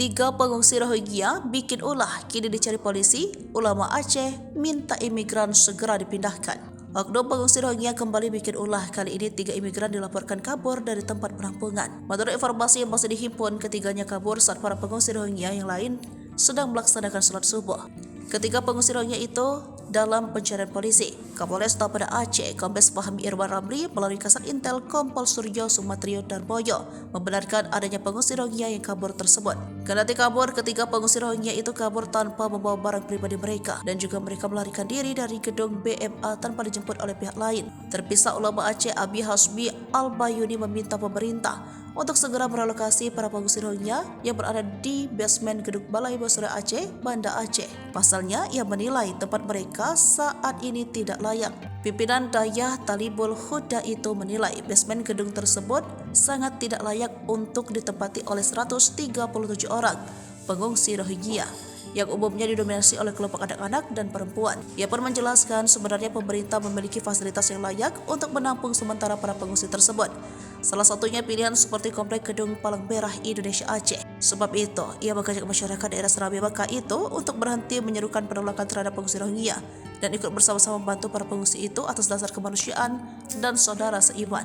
3 pengungsi Rohingya bikin ulah kini dicari polisi. Ulama Aceh minta imigran segera dipindahkan. Oknum pengungsi Rohingya kembali bikin ulah. Kali ini 3 imigran dilaporkan kabur dari tempat penampungan. Menurut informasi yang masih dihimpun, ketiganya kabur saat para pengungsi Rohingya yang lain sedang melaksanakan sholat subuh. Ketiga pengungsi Rohingya itu dalam pencarian polisi. Kapolresta pada Aceh, Kombes Fahmi Irwan Ramli melalui Kasat Intel Kompol Suryo Sumatrio Darmoyo membenarkan adanya pengungsi Rohingya yang kabur tersebut. Kendati kabur, ketiga pengungsi Rohingya itu kabur tanpa membawa barang pribadi mereka dan juga mereka melarikan diri dari gedung BMA tanpa dijemput oleh pihak lain. Terpisah, ulama Aceh Abi Hasbi Al-Bayuni meminta pemerintah untuk segera merelokasi para pengungsi Rohingya yang berada di basement gedung Balai Basura Aceh, Banda Aceh. Pasalnya, ia menilai tempat mereka saat ini tidak layak. Pimpinan Dayah Talibul Huda itu menilai basement gedung tersebut sangat tidak layak untuk ditempati oleh 137 orang pengungsi Rohingya yang umumnya didominasi oleh kelompok anak-anak dan perempuan. Ia pun menjelaskan sebenarnya pemerintah memiliki fasilitas yang layak untuk menampung sementara para pengungsi tersebut. Salah satunya pilihan seperti Komplek Gedung Palang Merah Indonesia Aceh. Sebab itu, ia mengajak masyarakat daerah Serambi Mekah itu untuk berhenti menyerukan penolakan terhadap pengungsi Rohingya dan ikut bersama-sama membantu para pengungsi itu atas dasar kemanusiaan dan saudara seiman.